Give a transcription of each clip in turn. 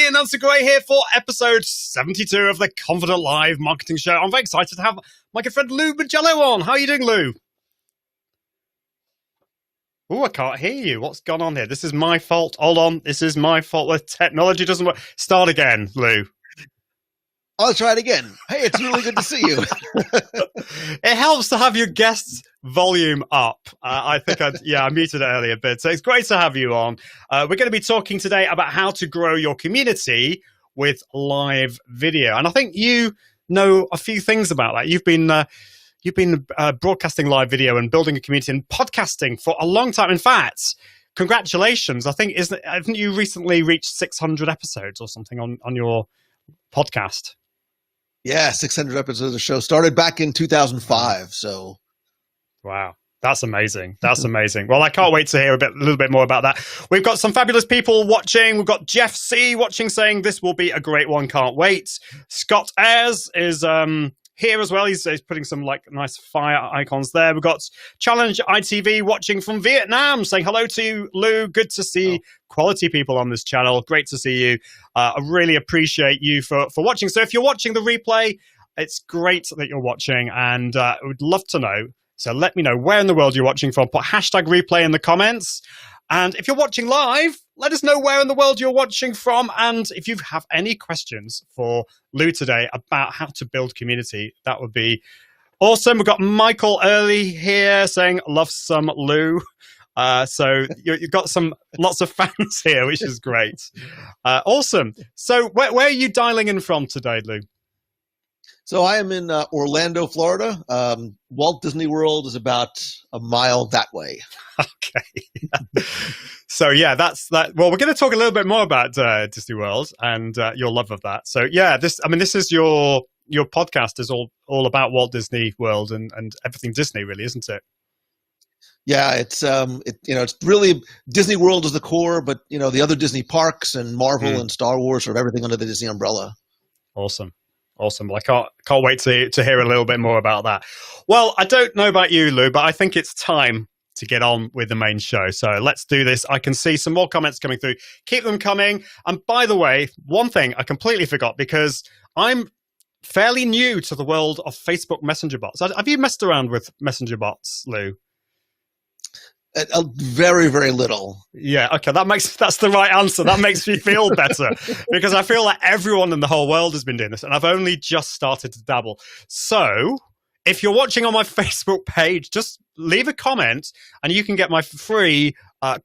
Ian Nancy Gray here for episode 72 of the Confident Live Marketing Show. I'm very excited to have my good friend Lou Mongello on. How are you doing, Lou? Oh, I can't hear you. What's gone on here? This is my fault. Hold on. This is my fault. The technology doesn't work. Start again, Lou. I'll try it again. Hey, it's really good to see you. It helps to have your guests' volume up. I think I muted it earlier, but it's great to have you on. We're going to be talking today about how to grow your community with live video. And I think you know a few things about that. You've been broadcasting live video and building a community and podcasting for a long time. In fact, congratulations. I think you recently reached 600 episodes or something on your podcast. Yeah, 600 episodes of the show. Started back in 2005, so. Wow. That's amazing. That's amazing. Well, I can't wait to hear a little bit more about that. We've got some fabulous people watching. We've got Jeff C. watching saying this will be a great one. Can't wait. Scott Ayres is here as well. He's putting some nice fire icons there. We've got Challenge ITV watching from Vietnam saying hello to you, Lou. Good to see quality people on this channel. Great to see you. I really appreciate you for watching. So if you're watching the replay, it's great that you're watching, and I would love to know. So let me know where in the world you're watching from. Put hashtag replay in the comments. And if you're watching live, let us know where in the world you're watching from. And if you have any questions for Lou today about how to build community, that would be awesome. We've got Michael Early here saying, love some Lou. So you've got lots of fans here, which is great. Awesome. So where are you dialing in from today, Lou? So I am in Orlando, Florida. Walt Disney World is about a mile that way. Okay. So yeah, that's that. Well, we're going to talk a little bit more about Disney World and your love of that. So yeah, this is your podcast is all about Walt Disney World and everything Disney, really, isn't it? Yeah, it's it's really Disney World is the core, but the other Disney parks and Marvel and Star Wars, sort of everything under the Disney umbrella. Awesome. Well, I can't wait to hear a little bit more about that. Well, I don't know about you, Lou, but I think it's time to get on with the main show. So let's do this. I can see some more comments coming through. Keep them coming. And by the way, one thing I completely forgot, because I'm fairly new to the world of Facebook Messenger bots. Have you messed around with Messenger bots, Lou? Very, very little. Yeah, okay, that's the right answer. That makes me feel better, because I feel like everyone in the whole world has been doing this, and I've only just started to dabble. So if you're watching on my Facebook page, just leave a comment, and you can get my free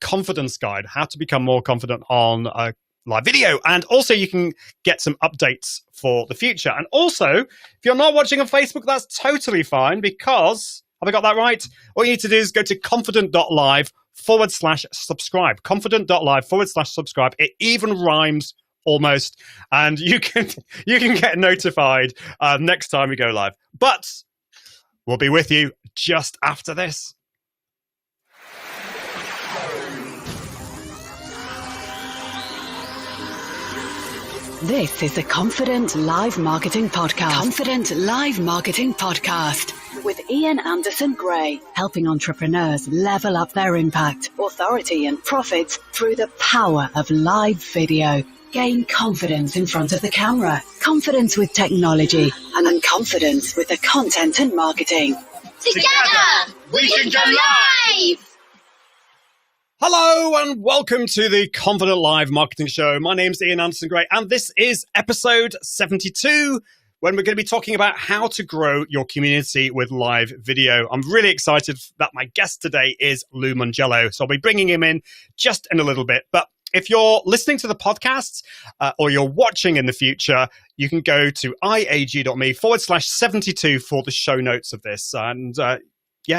confidence guide, how to become more confident on live video. And also you can get some updates for the future. And also, if you're not watching on Facebook, that's totally fine, because... Have I got that right? All you need to do is go to confident.live/subscribe. Confident.live/subscribe. It even rhymes almost. And you can get notified next time we go live. But we'll be with you just after this. This is the Confident Live Marketing Podcast. Confident Live Marketing Podcast with Ian Anderson Gray, helping entrepreneurs level up their impact, authority, and profits through the power of live video. Gain confidence in front of the camera, confidence with technology, and confidence with the content and marketing. Together, we can go live! Hello and welcome to the Confident Live Marketing Show. My name's Ian Anderson Gray, and this is episode 72, when we're going to be talking about how to grow your community with live video. I'm really excited that my guest today is Lou Mongello, so I'll be bringing him in just in a little bit. But if you're listening to the podcast or you're watching in the future, you can go to iag.me/72 for the show notes of this. And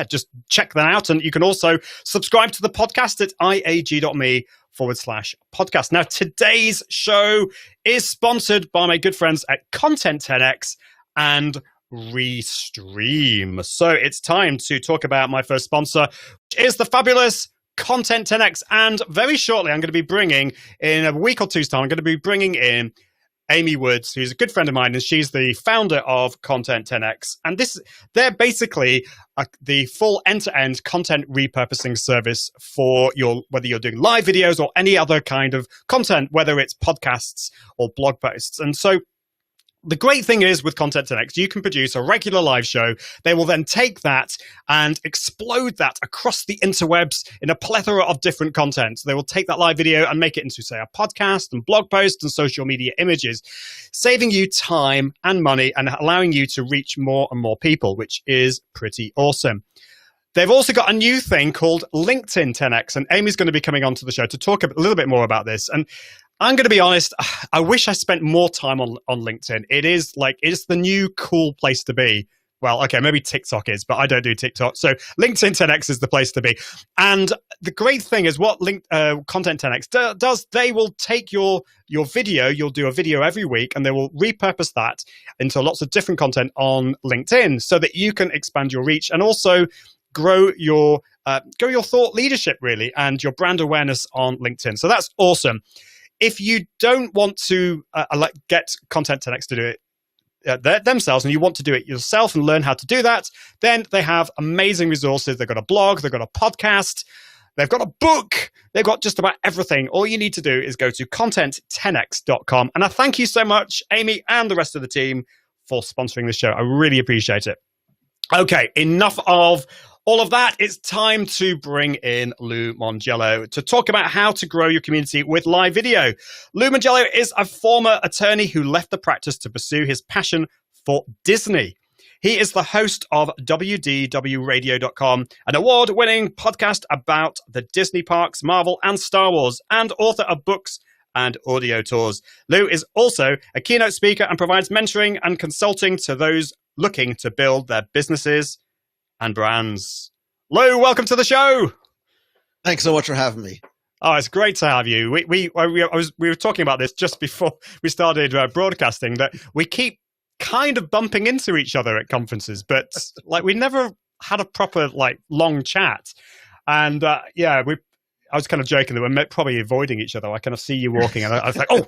just check that out. And you can also subscribe to the podcast at iag.me/podcast. Now, today's show is sponsored by my good friends at Content 10X and Restream. So it's time to talk about my first sponsor, which is the fabulous Content 10X. And very shortly, I'm going to be bringing, in a week or two's time, I'm going to be bringing in Amy Woods, who's a good friend of mine, and she's the founder of Content 10X. And they're basically the full end-to-end content repurposing service for whether you're doing live videos or any other kind of content, whether it's podcasts or blog posts. And so the great thing is with Content 10X, you can produce a regular live show. They will then take that and explode that across the interwebs in a plethora of different content. So they will take that live video and make it into, say, a podcast and blog post and social media images, saving you time and money and allowing you to reach more and more people, which is pretty awesome. They've also got a new thing called LinkedIn 10X, and Amy's going to be coming onto the show to talk a little bit more about this. And I'm going to be honest, I wish I spent more time on LinkedIn. It's the new cool place to be. Well, okay, maybe TikTok is, but I don't do TikTok. So LinkedIn 10X is the place to be. And the great thing is what Content 10X does, they will take your video, you'll do a video every week, and they will repurpose that into lots of different content on LinkedIn so that you can expand your reach and also grow your thought leadership, really, and your brand awareness on LinkedIn. So that's awesome. If you don't want to get Content 10X to do it themselves and you want to do it yourself and learn how to do that, then they have amazing resources. They've got a blog, they've got a podcast, they've got a book, they've got just about everything. All you need to do is go to content10x.com. And I thank you so much, Amy and the rest of the team, for sponsoring the show. I really appreciate it. Okay, enough of all of that. It's time to bring in Lou Mongello to talk about how to grow your community with live video. Lou Mongello is a former attorney who left the practice to pursue his passion for Disney. He is the host of WDWRadio.com, an award-winning podcast about the Disney parks, Marvel, and Star Wars, and author of books and audio tours. Lou is also a keynote speaker and provides mentoring and consulting to those looking to build their businesses and brands. Lou, welcome to the show. Thanks so much for having me. Oh, it's great to have you. We were talking about this just before we started broadcasting, that we keep kind of bumping into each other at conferences, but we never had a proper long chat. And I was kind of joking that we're probably avoiding each other. I kind of see you walking, and I was like, "Oh,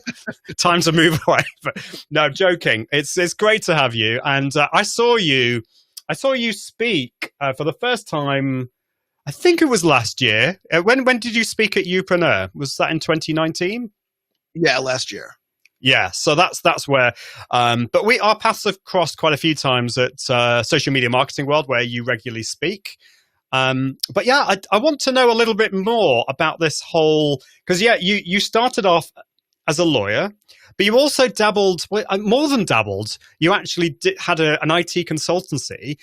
time to move away." But no, joking. It's great to have you. And I saw you speak for the first time. I think it was last year. When did you speak at Upreneur? Was that in 2019? Yeah, last year. Yeah, so that's where. But our paths have crossed quite a few times at Social Media Marketing World, where you regularly speak. But yeah, I want to know a little bit more about this whole, because you started off as a lawyer, but you also dabbled, more than dabbled, you actually had an IT consultancy,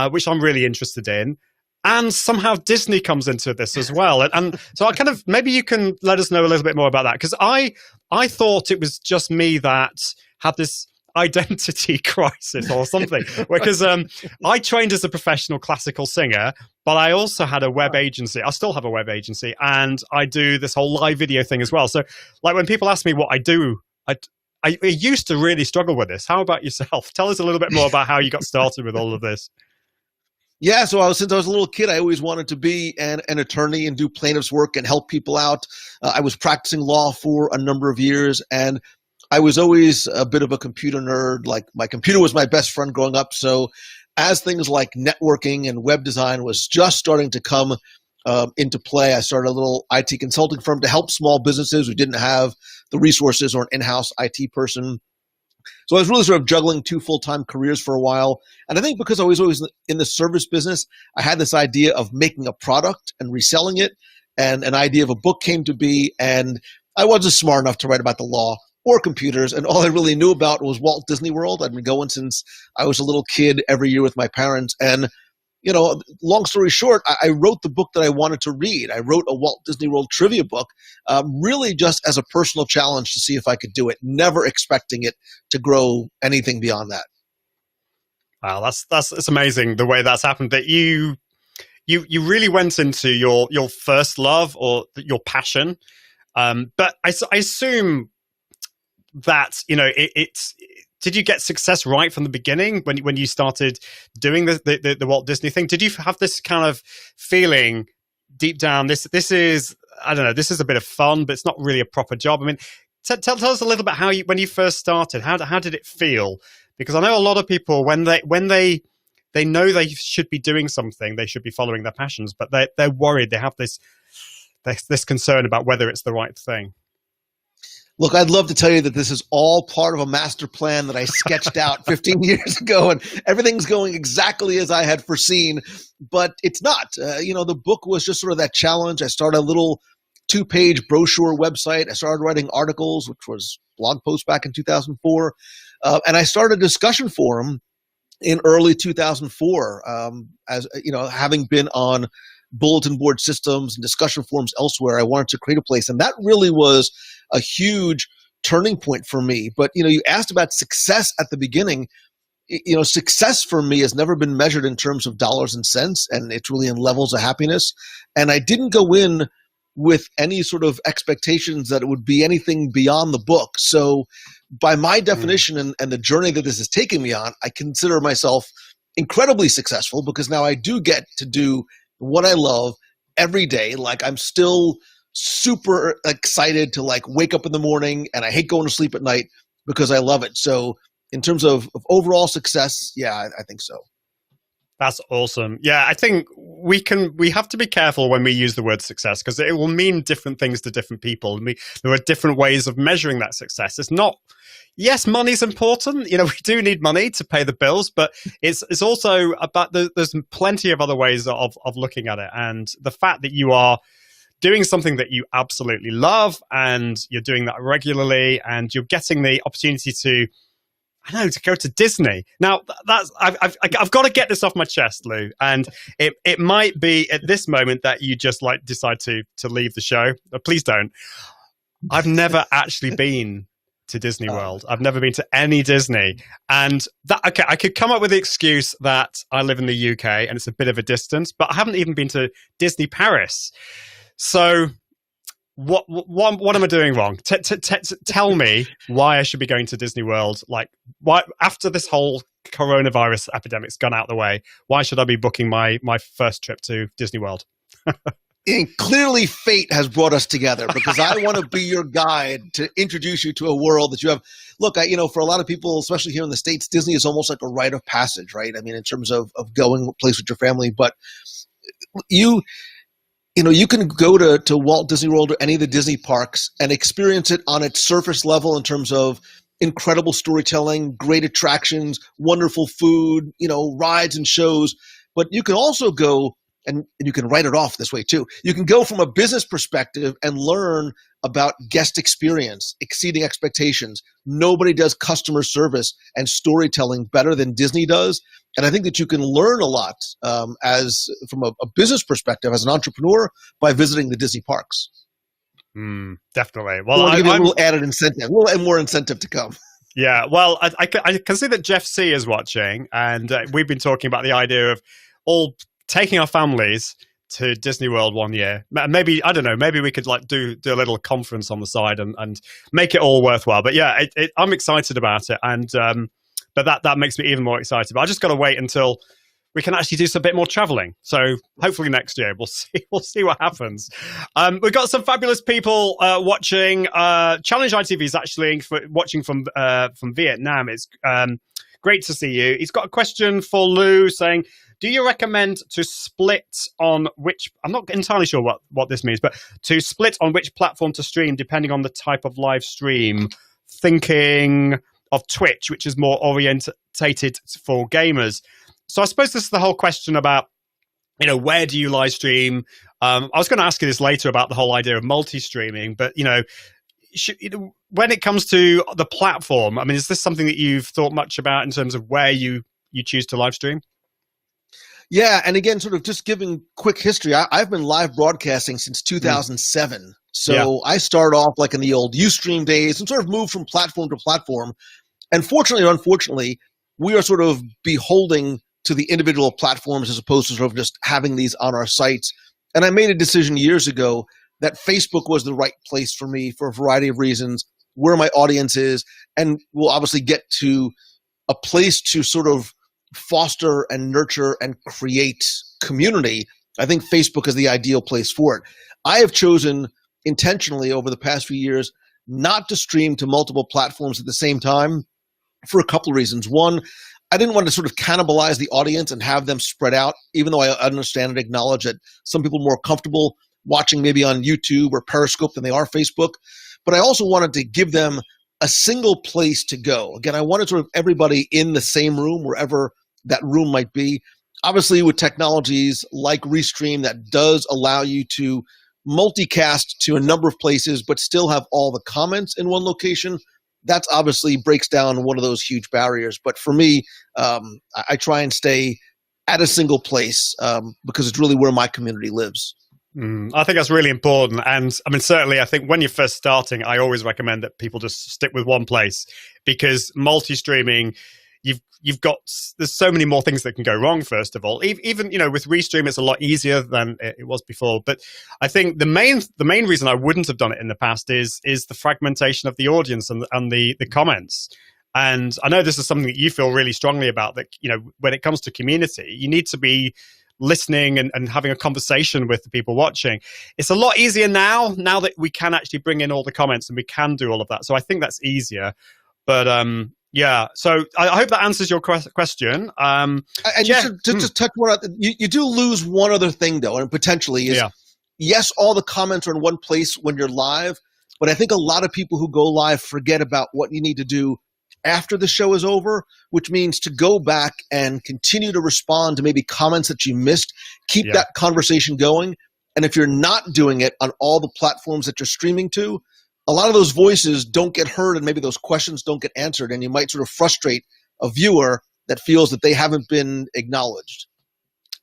which I'm really interested in. And somehow Disney comes into this as well. And so I maybe you can let us know a little bit more about that. Because I thought it was just me that had this identity crisis or something. Because I trained as a professional classical singer, but I also had a web agency. I still have a web agency. And I do this whole live video thing as well. So when people ask me what I do, I used to really struggle with this. How about yourself? Tell us a little bit more about how you got started with all of this. Yeah, so since I was a little kid, I always wanted to be an attorney and do plaintiff's work and help people out. I was practicing law for a number of years, and I was always a bit of a computer nerd. My computer was my best friend growing up. So as things like networking and web design was just starting to come into play, I started a little IT consulting firm to help small businesses who didn't have the resources or an in-house IT person. So I was really sort of juggling two full-time careers for a while. And I think because I was always in the service business, I had this idea of making a product and reselling it. And an idea of a book came to be. And I wasn't smart enough to write about the law or computers. And all I really knew about was Walt Disney World. I'd been going since I was a little kid every year with my parents. And long story short, I wrote the book that I wanted to read. I wrote a Walt Disney World trivia book, really just as a personal challenge to see if I could do it, never expecting it to grow anything beyond that. Wow, that's amazing the way that's happened. That you really went into your first love or your passion, but I assume that it's. Did you get success right from the beginning when you started doing the Walt Disney thing? Did you have this kind of feeling deep down? This is, I don't know, this is a bit of fun, but it's not really a proper job. I mean, tell us a little bit how when you first started, how did it feel? Because I know a lot of people when they know they should be doing something, they should be following their passions, but they're worried. They have this concern about whether it's the right thing. Look, I'd love to tell you that this is all part of a master plan that I sketched out 15 years ago, and everything's going exactly as I had foreseen, but it's not. The book was just sort of that challenge. I started a little 2-page brochure website. I started writing articles, which was blog posts back in 2004, and I started a discussion forum in early 2004, as having been on bulletin board systems and discussion forums elsewhere. I wanted to create a place, and that really was a huge turning point for me. But you asked about success at the beginning. Success for me has never been measured in terms of dollars and cents, and it's really in levels of happiness. And I didn't go in with any sort of expectations that it would be anything beyond the book. So by my definition and the journey that this is taking me on, I consider myself incredibly successful, because now I do get to do what I love every day. Like, I'm still super excited to wake up in the morning, and I hate going to sleep at night because I love it. So in terms of overall success, yeah, I think so. That's awesome. Yeah, I think we have to be careful when we use the word success, because it will mean different things to different people. There are different ways of measuring that success. It's not, yes, money's important. We do need money to pay the bills, but it's also about there's plenty of other ways of looking at it. And the fact that you are doing something that you absolutely love, and you're doing that regularly, and you're getting the opportunity to go to Disney. Now, I've got to get this off my chest, Lou. And it might be at this moment that you just decide to leave the show. Please don't. I've never actually been to Disney World. I've never been to any Disney. And I could come up with the excuse that I live in the UK and it's a bit of a distance, but I haven't even been to Disney Paris. So what am I doing wrong? Tell me why I should be going to Disney World. Why, after this whole coronavirus epidemic's gone out the way, why should I be booking my first trip to Disney World? And clearly fate has brought us together, because I want to be your guide to introduce you to a world that you have. Look, for a lot of people, especially here in the States, Disney is almost like a rite of passage, right? I mean, in terms of going a place with your family, but you can go to Walt Disney World or any of the Disney parks and experience it on its surface level in terms of incredible storytelling, great attractions, wonderful food, rides and shows. But you can also go, and you can write it off this way too. You can go from a business perspective and learn about guest experience, exceeding expectations. Nobody does customer service and storytelling better than Disney does. And I think that you can learn a lot as from a business perspective, as an entrepreneur, by visiting the Disney parks. Definitely. Well, I'll give you a little added incentive, a little more incentive to come. Yeah, well, I can see that Jeff C is watching, and we've been talking about the idea of all taking our families to Disney World one year. Maybe, I don't know, maybe we could do a little conference on the side and make it all worthwhile. But yeah, I'm excited about it, and but that makes me even more excited. But I just got to wait until we can actually do some bit more traveling. So hopefully next year we'll see what happens. We've got some fabulous people watching. Challenge ITV is actually watching from Vietnam. It's great to see you. He's got a question for Lou saying, do you recommend to split on which, I'm not entirely sure what this means, but to split on which platform to stream depending on the type of live stream, thinking of Twitch, which is more orientated for gamers. So I suppose this is the whole question about, where do you live stream? I was going to ask you this later about the whole idea of multi-streaming, but, when it comes to the platform, I mean, is this something that you've thought much about in terms of where you choose to live stream? Yeah, and again, sort of just giving quick history, I've been live broadcasting since 2007. So I started off like in the old Ustream days and sort of moved from platform to platform. And fortunately or unfortunately, we are sort of beholding to the individual platforms as opposed to sort of just having these on our sites. And I made a decision years ago that Facebook was the right place for me for a variety of reasons, where my audience is, and we'll obviously get to a place to sort of foster and nurture and create community. I think Facebook is the ideal place for it. I have chosen intentionally over the past few years not to stream to multiple platforms at the same time for a couple of reasons. One, I didn't want to sort of cannibalize the audience and have them spread out, even though I understand and acknowledge that some people are more comfortable watching maybe on YouTube or Periscope than they are Facebook. But I also wanted to give them a single place to go. Again, I wanted sort of everybody in the same room, wherever that room might be. Obviously, with technologies like Restream, that does allow you to multicast to a number of places, but still have all the comments in one location. That's obviously breaks down one of those huge barriers. But for me, I try and stay at a single place because it's really where my community lives. I think that's really important. And I mean, certainly, I think when you're first starting, I always recommend that people just stick with one place, because multi-streaming, there's so many more things that can go wrong, first of all. Even, with Restream, it's a lot easier than it was before. But I think the main reason I wouldn't have done it in the past is the fragmentation of the audience and the comments. And I know this is something that you feel really strongly about, that, when it comes to community, you need to be listening and having a conversation with the people watching. It's a lot easier now that we can actually bring in all the comments and we can do all of that. So I think that's easier. But yeah, so I hope that answers your question. And just touch one out, you do lose one other thing though, and potentially is, yes, all the comments are in one place when you're live, but I think a lot of people who go live forget about what you need to do after the show is over, which means to go back and continue to respond to maybe comments that you missed, keep that conversation going. And if you're not doing it on all the platforms that you're streaming to, a lot of those voices don't get heard and maybe those questions don't get answered, and you might sort of frustrate a viewer that feels that they haven't been acknowledged.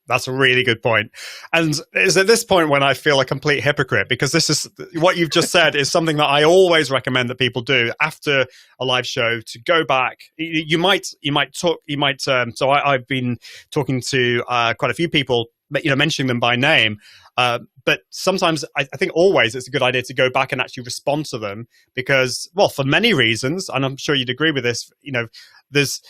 That's a really good point. And it's at this point when I feel a complete hypocrite, because this is what you've just said is something that I always recommend that people do after a live show, to go back. You might talk, so I've been talking to quite a few people, mentioning them by name. But sometimes I think always it's a good idea to go back and actually respond to them, because, well, for many reasons, and I'm sure you'd agree with this, there's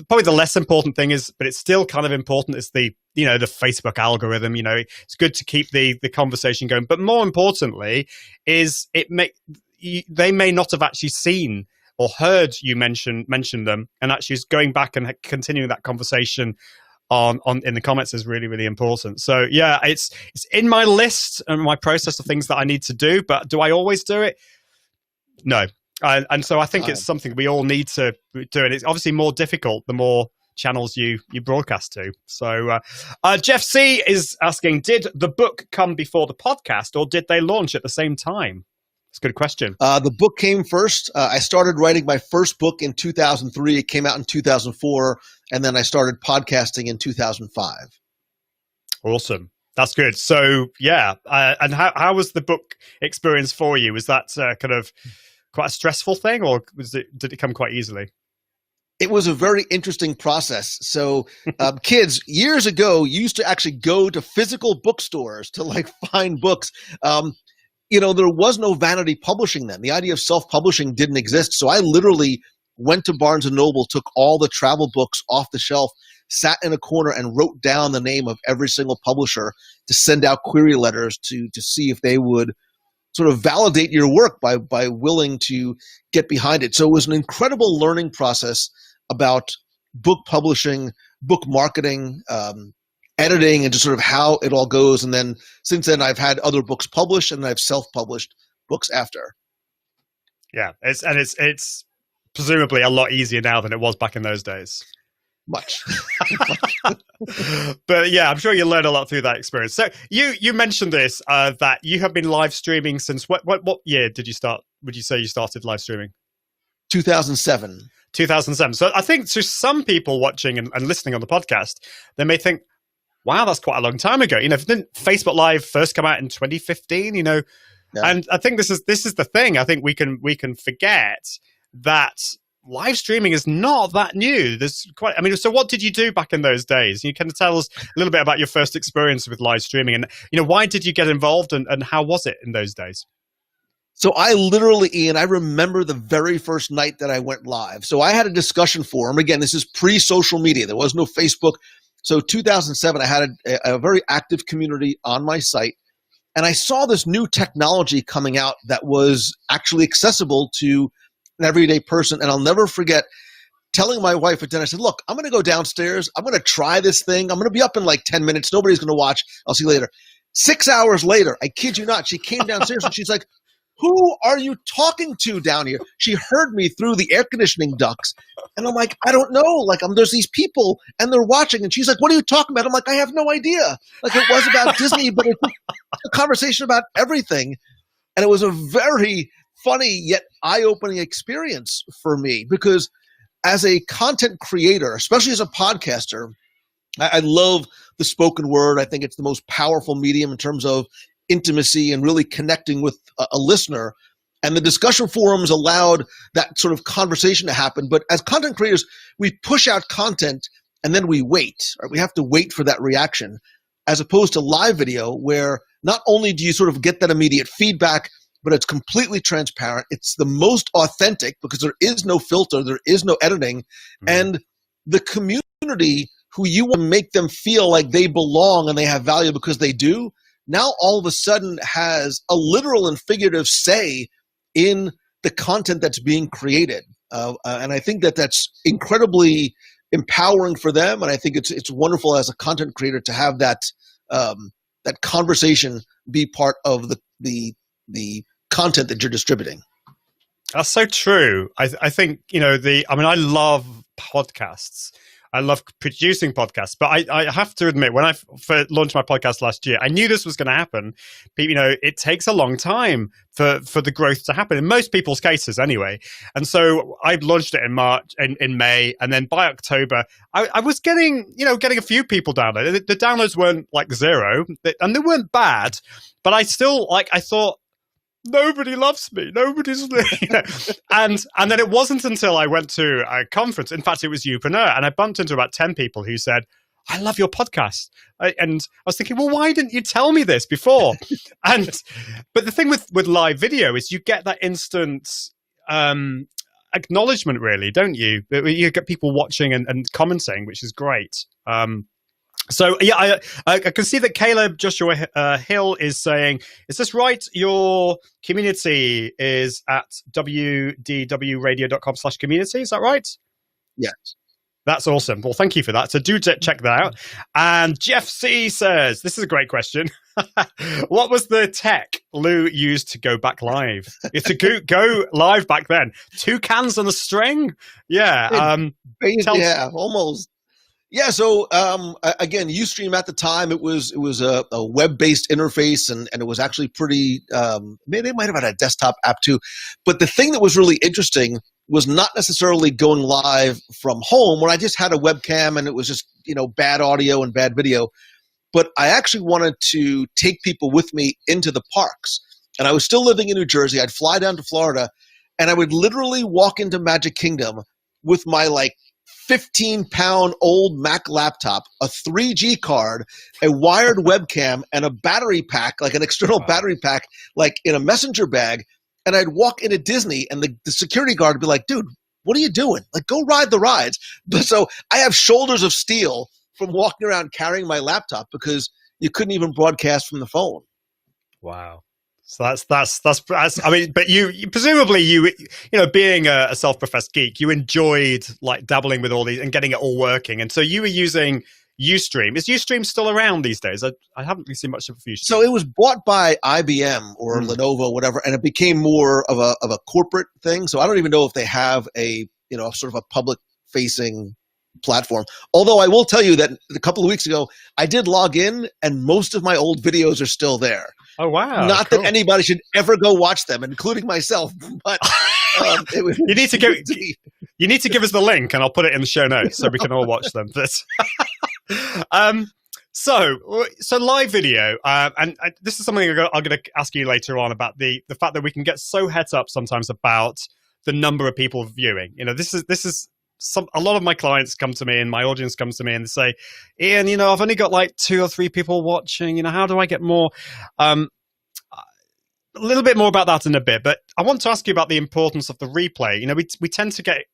probably the less important thing is, but it's still kind of important, is the Facebook algorithm. It's good to keep the conversation going, but more importantly is they may not have actually seen or heard you mention them, and actually going back and continuing that conversation on in the comments is really, really important. So yeah, it's in my list and my process of things that I need to do, but do I always do it? No. And so I think it's something we all need to do, and it's obviously more difficult the more channels you broadcast to. So Jeff C is asking, did the book come before the podcast, or did they launch at the same time? It's a good question. The book came first. I started writing my first book in 2003. It came out in 2004, and then I started podcasting in 2005. Awesome. That's good. So yeah, and how was the book experience for you? Was that kind of quite a stressful thing, or did it come quite easily? It was a very interesting process. So kids years ago used to actually go to physical bookstores to find books. There was no vanity publishing then. The idea of self-publishing didn't exist. So I literally went to Barnes & Noble, took all the travel books off the shelf, sat in a corner and wrote down the name of every single publisher to send out query letters to see if they would sort of validate your work by willing to get behind it. So it was an incredible learning process about book publishing, book marketing, editing, and just sort of how it all goes. And then since then, I've had other books published, and I've self-published books after. Yeah, it's presumably a lot easier now than it was back in those days. Much. But yeah, I'm sure you learned a lot through that experience. So you mentioned this, that you have been live streaming since what year did you start? Would you say you started live streaming? 2007. 2007. So I think to some people watching and listening on the podcast, they may think, wow, that's quite a long time ago. Didn't Facebook Live first come out in 2015? Yeah. And I think this is the thing. I think we can forget that live streaming is not that new. So what did you do back in those days? You can tell us a little bit about your first experience with live streaming, and why did you get involved, and how was it in those days? So I literally, Ian, I remember the very first night that I went live. So I had a discussion forum. Again, this is pre-social media. There was no Facebook. So 2007, I had a very active community on my site. And I saw this new technology coming out that was actually accessible to an everyday person. And I'll never forget telling my wife at dinner, I said, look, I'm going to go downstairs. I'm going to try this thing. I'm going to be up in like 10 minutes. Nobody's going to watch. I'll see you later. 6 hours later, I kid you not, she came downstairs and she's like, who are you talking to down here? She heard me through the air conditioning ducts. And I'm like, I don't know. Like, there's these people and they're watching. And she's like, what are you talking about? I'm like, I have no idea. Like, it was about Disney, but it's a conversation about everything. And it was a very funny yet eye-opening experience for me, because as a content creator, especially as a podcaster, I love the spoken word. I think it's the most powerful medium in terms of intimacy and really connecting with a listener. And the discussion forums allowed that sort of conversation to happen. But as content creators, we push out content and then we wait. Right? We have to wait for that reaction, as opposed to live video, where not only do you sort of get that immediate feedback, but it's completely transparent. It's the most authentic because there is no filter, there is no editing. Mm-hmm. And the community, who you want to make them feel like they belong and they have value because they do, now all of a sudden has a literal and figurative say in the content that's being created. And I think that that's incredibly empowering for them. And I think it's wonderful as a content creator to have that that conversation be part of the content that you're distributing. That's so true. I think, I love podcasts. I love producing podcasts, but I have to admit, when I launched my podcast last year, I knew this was going to happen. It takes a long time for the growth to happen in most people's cases anyway. And so I launched it in May, and then by October, I was getting a few people download. The downloads weren't like zero, and they weren't bad, but I still I thought, nobody loves me. Nobody's, and then it wasn't until I went to a conference. In fact, it was Youpreneur, and I bumped into about 10 people who said, "I love your podcast." And I was thinking, well, why didn't you tell me this before? But the thing with live video is you get that instant acknowledgement, really, don't you? You get people watching and commenting, which is great. So yeah, I can see that Caleb Joshua Hill is saying, is this right? Your community is at wdwradio.com/community. Is that right? Yes. That's awesome. Well, thank you for that. So do check that out. And Jeff C says, this is a great question. What was the tech Lou used to go back live? To go live back then? 2 cans and a string? Yeah. Yeah, almost. Yeah, so again, Ustream at the time, it was a web-based interface, and it was actually pretty. Maybe they might have had a desktop app too, but the thing that was really interesting was not necessarily going live from home when I just had a webcam and it was just bad audio and bad video, but I actually wanted to take people with me into the parks, and I was still living in New Jersey. I'd fly down to Florida, and I would literally walk into Magic Kingdom with my 15-pound old Mac laptop, a 3G card, a wired webcam, and a battery pack, like an external battery pack, like in a messenger bag. And I'd walk into Disney, and the security guard would be like, dude, what are you doing? Like, go ride the rides. But so I have shoulders of steel from walking around carrying my laptop because you couldn't even broadcast from the phone. Wow. So that's I mean, but you presumably being a self-professed geek, you enjoyed dabbling with all these and getting it all working. And so you were using Ustream. Is Ustream still around these days? I haven't really seen much of Ustream. So it was bought by IBM or Lenovo, whatever, and it became more of a corporate thing. So I don't even know if they have a sort of a public-facing platform. Although I will tell you that a couple of weeks ago, I did log in, and most of my old videos are still there. Oh, wow. Not cool. that anybody should ever go watch them, including myself. But it was you need to give us the link, and I'll put it in the show notes so we can all watch them. So live video, and this is something I'm going to ask you later on about the fact that we can get so het up sometimes about the number of people viewing. This is a lot of my clients come to me and my audience comes to me and they say, Ian, I've only got 2 or 3 people watching. How do I get more? A little bit more about that in a bit, but I want to ask you about the importance of the replay. We tend to get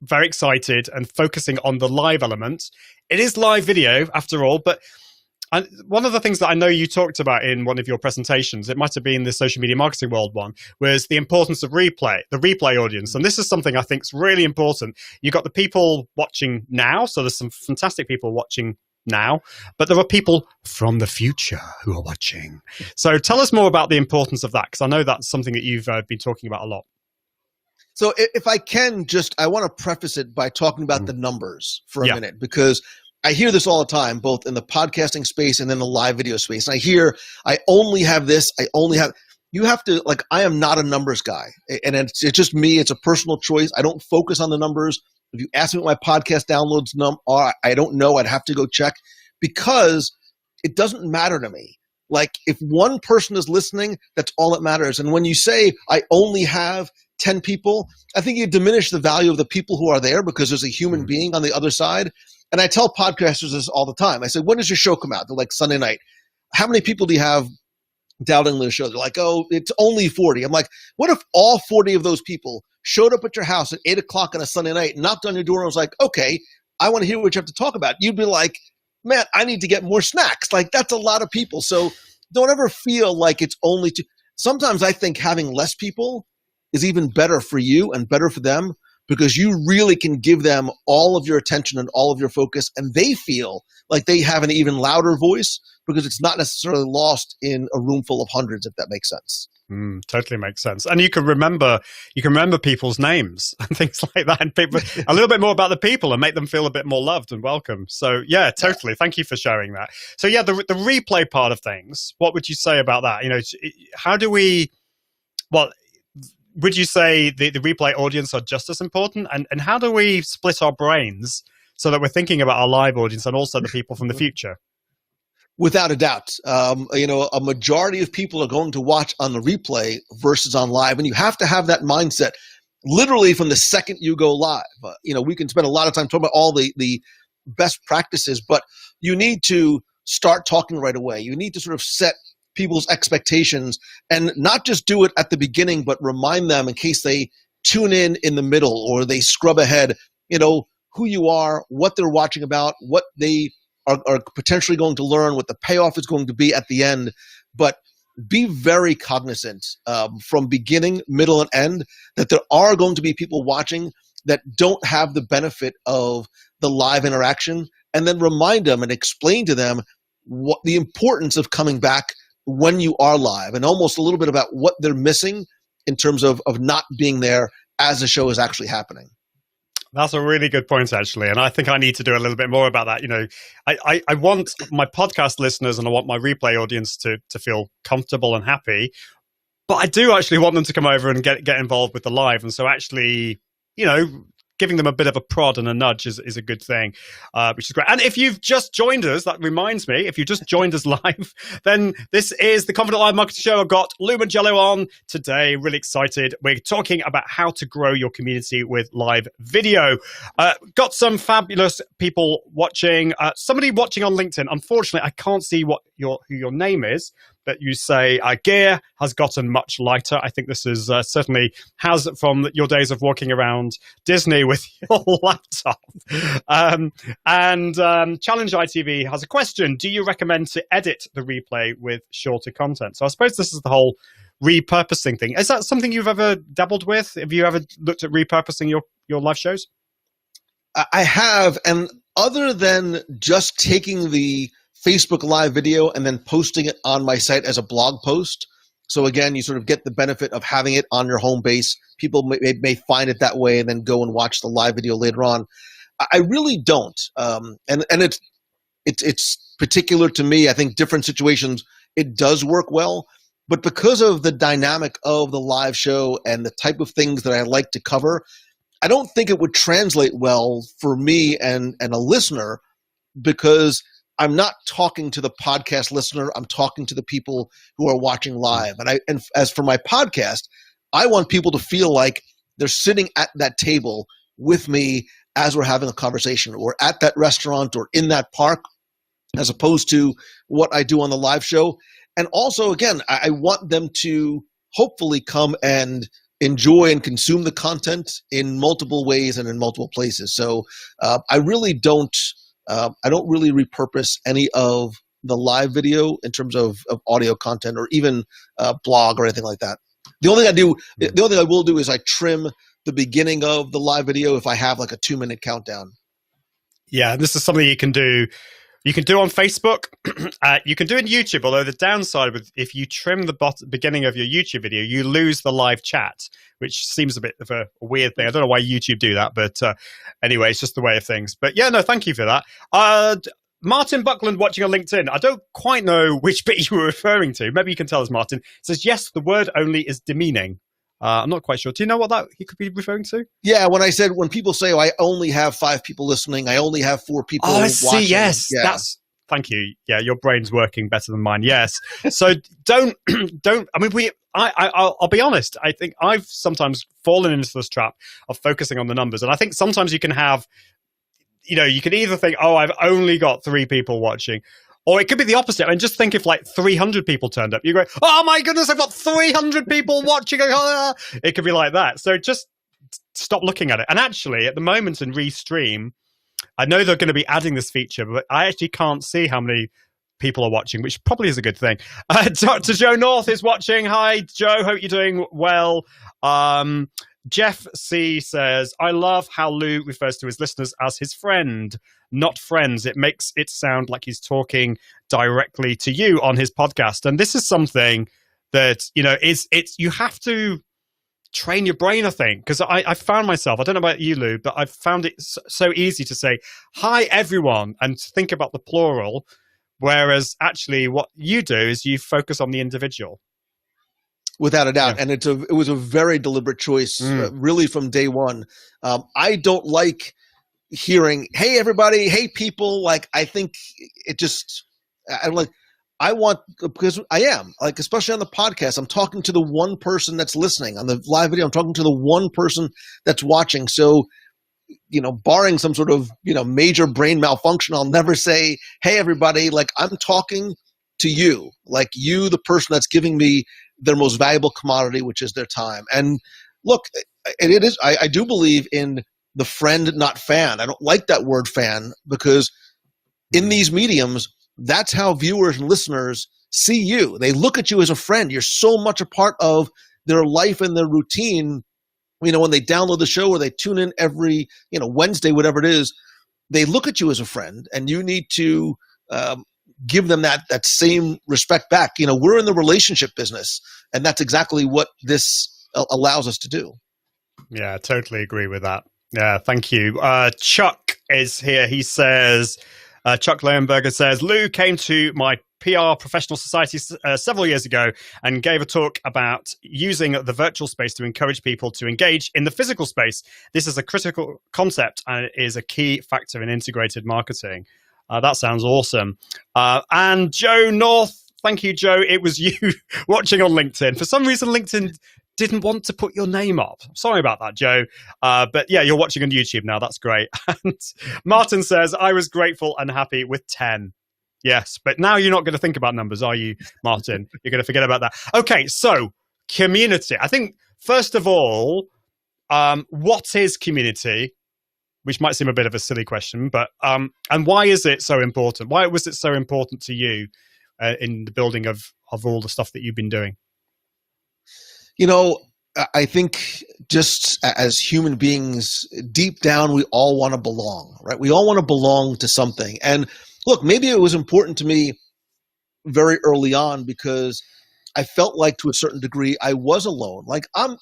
very excited and focusing on the live element. It is live video after all, but And one of the things that I know you talked about in one of your presentations, it might have been the social media marketing world one, was the importance of replay, the replay audience. And this is something I think is really important. You've got the people watching now, so there's some fantastic people watching now, but there are people from the future who are watching. So tell us more about the importance of that, because I know that's something that you've been talking about a lot. So if I can I want to preface it by talking about the numbers for a minute, because I hear this all the time, both in the podcasting space and in the live video space. And I hear, I only have this, you have to, like, I am not a numbers guy. And it's just me. It's a personal choice. I don't focus on the numbers. If you ask me what my podcast downloads are, I don't know. I'd have to go check, because it doesn't matter to me. Like, if one person is listening, that's all that matters. And when you say, I only have 10 people, I think you diminish the value of the people who are there, because there's a human being on the other side. And I tell podcasters this all the time. I say, when does your show come out? They're like, Sunday night. How many people do you have downloading the show? They're like, oh, it's only 40. I'm like, what if all 40 of those people showed up at your house at 8 o'clock on a Sunday night, knocked on your door, and was like, okay, I want to hear what you have to talk about? You'd be like, man, I need to get more snacks. Like, that's a lot of people. So don't ever feel like it's only two. Sometimes I think having less people is even better for you and better for them, because you really can give them all of your attention and all of your focus, and they feel like they have an even louder voice, because it's not necessarily lost in a room full of hundreds, if that makes sense. Totally makes sense. And you can remember people's names and things like that, and people a little bit more about the people, and make them feel a bit more loved and welcome. So yeah, totally. Thank you for sharing that. So yeah, the replay part of things, what would you say about that? You know, how do we, would you say the replay audience are just as important? And how do we split our brains so that we're thinking about our live audience and also the people from the future? Without a doubt. A majority of people are going to watch on the replay versus on live. And you have to have that mindset literally from the second you go live. We can spend a lot of time talking about all the best practices, but you need to start talking right away. You need to sort of set people's expectations, and not just do it at the beginning, but remind them in case they tune in the middle or they scrub ahead, who you are, what they're watching about, what they are potentially going to learn, what the payoff is going to be at the end. But be very cognizant from beginning, middle, and end that there are going to be people watching that don't have the benefit of the live interaction, and then remind them and explain to them what the importance of coming back when you are live, and almost a little bit about what they're missing in terms of not being there as the show is actually happening. That's a really good point, actually. And I think I need to do a little bit more about that. I want my podcast listeners and I want my replay audience to feel comfortable and happy, but I do actually want them to come over and get involved with the live. And so actually, giving them a bit of a prod and a nudge is a good thing, which is great. And if you've just joined us, that reminds me, if you just joined us live, then this is the Confident Live Marketing Show. I've got Lou Mongello on today. Really excited. We're talking about how to grow your community with live video. Got some fabulous people watching. Somebody watching on LinkedIn. Unfortunately, I can't see who your name is, but you say gear has gotten much lighter. I think this is certainly has from your days of walking around Disney with your laptop. Challenge ITV has a question. Do you recommend to edit the replay with shorter content? So I suppose this is the whole repurposing thing. Is that something you've ever dabbled with? Have you ever looked at repurposing your live shows? I have, and other than just taking the Facebook live video and then posting it on my site as a blog post. So again, you sort of get the benefit of having it on your home base. People may find it that way and then go and watch the live video later on. I really don't. And it's particular to me. I think different situations, it does work well. But because of the dynamic of the live show and the type of things that I like to cover, I don't think it would translate well for me and a listener, because I'm not talking to the podcast listener. I'm talking to the people who are watching live. And as for my podcast, I want people to feel like they're sitting at that table with me as we're having a conversation, or at that restaurant, or in that park, as opposed to what I do on the live show. And also, again, I want them to hopefully come and enjoy and consume the content in multiple ways and in multiple places. So I don't really repurpose any of the live video in terms of audio content or even blog or anything like that. The only thing I will do is I trim the beginning of the live video if I have like a 2-minute countdown. Yeah, this is something you can do. You can do on Facebook. You can do in YouTube, although the downside with if you trim the beginning of your YouTube video, you lose the live chat, which seems a bit of a weird thing. I don't know why YouTube do that, but anyway, it's just the way of things. But yeah, no, thank you for that. Martin Buckland watching on LinkedIn. I don't quite know which bit you were referring to. Maybe you can tell us, Martin. It says, yes, the word only is demeaning. I'm not quite sure. Do you know what that he could be referring to? Yeah, when people say, I only have 5 people listening, I only have 4 people watching. Oh, I see, yes. Yeah. Thank you. Yeah, your brain's working better than mine. Yes. So don't, I mean, I'll be honest. I think I've sometimes fallen into this trap of focusing on the numbers. And I think sometimes you can have, you can either think, oh, I've only got 3 people watching. Or it could be the opposite. I mean, just think if like 300 people turned up. You go, oh my goodness, I've got 300 people watching. It could be like that. So just stop looking at it. And actually, at the moment in Restream, I know they're going to be adding this feature, but I actually can't see how many people are watching, which probably is a good thing. Dr. Joe North is watching. Hi, Joe. Hope you're doing well. Jeff C says, I love how Lou refers to his listeners as his friend, not friends. It makes it sound like he's talking directly to you on his podcast. And this is something that, you have to train your brain, I think, because I found myself, I don't know about you, Lou, but I've found it so easy to say, hi, everyone, and think about the plural, whereas actually what you do is you focus on the individual. Without a doubt. Yeah. And it was a very deliberate choice, really from day one. I don't like hearing, hey, everybody, hey, people. Like, I think it just, because I am, like, especially on the podcast, I'm talking to the one person that's listening. On the live video, I'm talking to the one person that's watching. So, barring some sort of, major brain malfunction, I'll never say, hey, everybody, like, I'm talking to you, like you, the person that's giving me their most valuable commodity, which is their time. And look, it is, I do believe in the friend, not fan. I don't like that word fan, because in these mediums, that's how viewers and listeners see you. They look at you as a friend. You're so much a part of their life and their routine. When they download the show or they tune in every, Wednesday, whatever it is, they look at you as a friend, and you need to give them that same respect back. We're in the relationship business, and that's exactly what this allows us to do. Yeah, I totally agree with that. Yeah, thank you. Chuck is here. He says, Chuck Leonberger says, Lou came to my PR professional society several years ago and gave a talk about using the virtual space to encourage people to engage in the physical space. This is a critical concept and it is a key factor in integrated marketing. That sounds awesome. And Joe North, thank you, Joe. It was you watching on LinkedIn. For some reason, LinkedIn didn't want to put your name up. Sorry about that, Joe. But yeah, you're watching on YouTube now. That's great. And Martin says, I was grateful and happy with 10. Yes, but now you're not going to think about numbers, are you, Martin? You're going to forget about that. Okay, so community. I think, first of all, what is community? Which might seem a bit of a silly question, but and why is it so important? Why was it so important to you in the building of all the stuff that you've been doing? I think just as human beings, deep down, we all want to belong, right? We all want to belong to something. And look, maybe it was important to me very early on because I felt like to a certain degree I was alone. Like I'm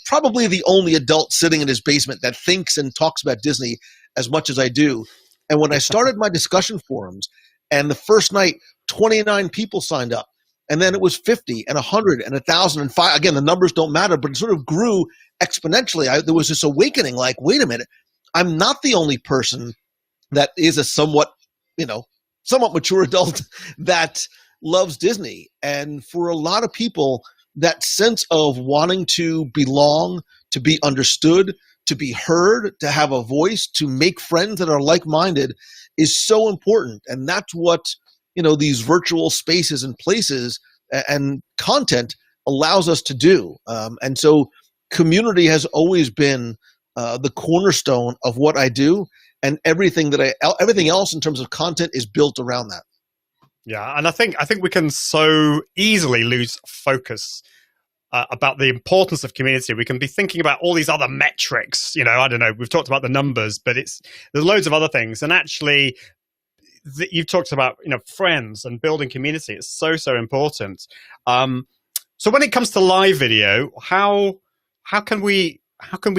probably the only adult sitting in his basement that thinks and talks about Disney as much as I do. And when I started my discussion forums, and the first night 29 people signed up, and then it was 50 and 100 and 1,000 and 5. Again, the numbers don't matter, but it sort of grew exponentially. There was this awakening, like, wait a minute, I'm not the only person that is a somewhat mature adult that loves Disney. And for a lot of people, that sense of wanting to belong, to be understood, to be heard, to have a voice, to make friends that are like-minded is so important. And that's what, these virtual spaces and places and content allows us to do. And so community has always been the cornerstone of what I do, and everything else in terms of content is built around that. Yeah, and I think we can so easily lose focus about the importance of community. We can be thinking about all these other metrics. I don't know. We've talked about the numbers, but there's loads of other things. And actually, you've talked about friends and building community. It's so important. So when it comes to live video, how can we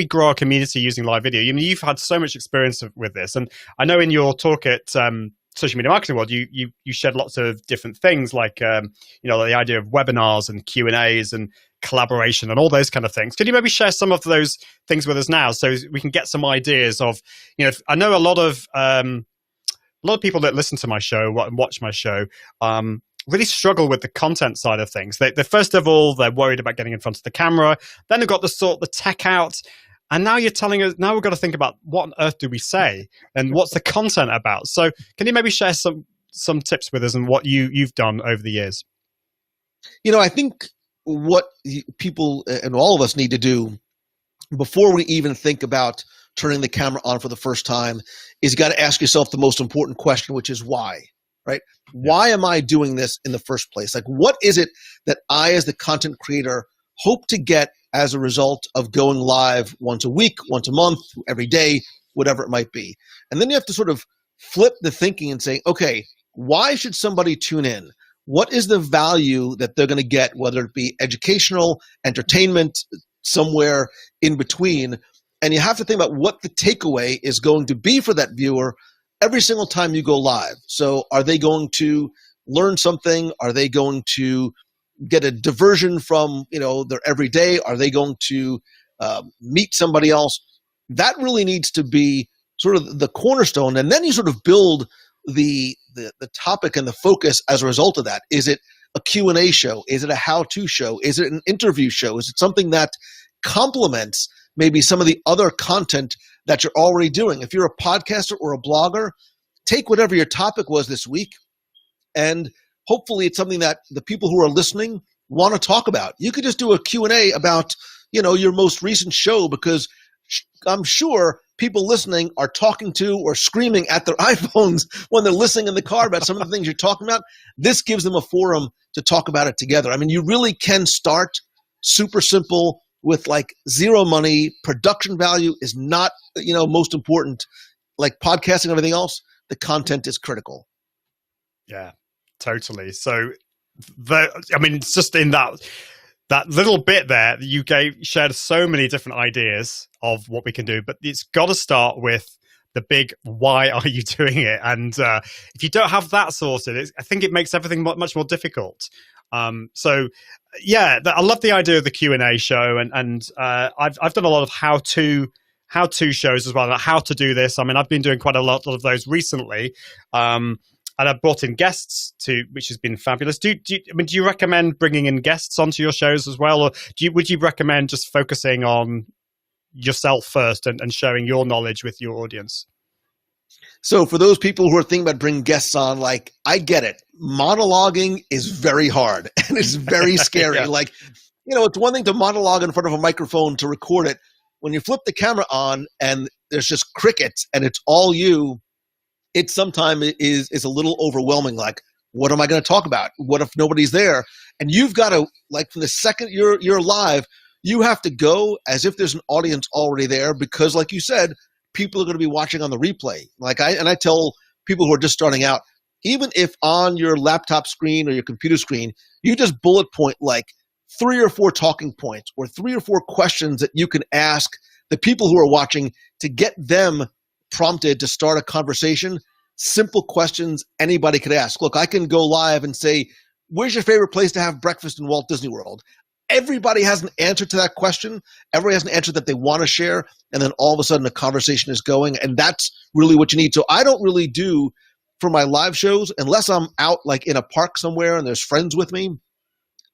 grow our community using live video? You've had so much experience with this, and I know in your talk at Social Media Marketing World, you shared lots of different things, like the idea of webinars and Q&As and collaboration and all those kind of things. Could you maybe share some of those things with us now, so we can get some ideas of, I know a lot of people that listen to my show and watch my show really struggle with the content side of things. They first of all, they're worried about getting in front of the camera. Then they've got to sort the tech out. And now you're telling us, now we've got to think about what on earth do we say and what's the content about. So can you maybe share some tips with us and what you've done over the years? I think what people and all of us need to do before we even think about turning the camera on for the first time is you got to ask yourself the most important question, which is why, right? Why am I doing this in the first place? Like, what is it that I, as the content creator, hope to get as a result of going live once a week, once a month, every day, whatever it might be? And then you have to sort of flip the thinking and say, okay, why should somebody tune in? What is the value that they're going to get, whether it be educational, entertainment, somewhere in between? And you have to think about what the takeaway is going to be for that viewer every single time you go live. So are they going to learn something? Are they going to get a diversion from their everyday? Are they going to meet somebody else? That really needs to be sort of the cornerstone. And then you sort of build the topic and the focus as a result of that. Is it a Q&A show? Is it a how-to show? Is it an interview show? Is it something that complements maybe some of the other content that you're already doing? If you're a podcaster or a blogger, take whatever your topic was this week, and hopefully it's something that the people who are listening want to talk about. You could just do a Q&A about, your most recent show, because I'm sure people listening are talking to or screaming at their iPhones when they're listening in the car about some of the things you're talking about. This gives them a forum to talk about it together. I mean, you really can start super simple with like zero money. Production value is not, most important. Like podcasting and everything else, the content is critical. Yeah, totally. So, it's just in that little bit there, you shared so many different ideas of what we can do, but it's got to start with the big why are you doing it? And if you don't have that sorted, I think it makes everything much more difficult. So yeah, I love the idea of the Q&A show, and I've done a lot of how-to shows as well, like how to do this. I mean, I've been doing quite a lot of those recently. And I've brought in guests which has been fabulous. Do you recommend bringing in guests onto your shows as well, or would you recommend just focusing on yourself first and sharing your knowledge with your audience? So for those people who are thinking about bringing guests on, like, I get it. Monologuing is very hard and it's very scary. Yeah. Like, it's one thing to monologue in front of a microphone to record it. When you flip the camera on and there's just crickets and it's all you, it sometimes is a little overwhelming. Like, what am I going to talk about? What if nobody's there? And you've got to, like, from the second you're live, you have to go as if there's an audience already there, because, like you said, people are going to be watching on the replay. I tell people who are just starting out, even if on your laptop screen or your computer screen, you just bullet point like 3 or 4 talking points or 3 or 4 questions that you can ask the people who are watching to get them prompted to start a conversation. Simple questions anybody could ask. Look, I can go live and say, where's your favorite place to have breakfast in Walt Disney World? Everybody has an answer to that question. Everybody has an answer that they want to share. And then all of a sudden a conversation is going. And that's really what you need. So I don't really do for my live shows, unless I'm out like in a park somewhere and there's friends with me.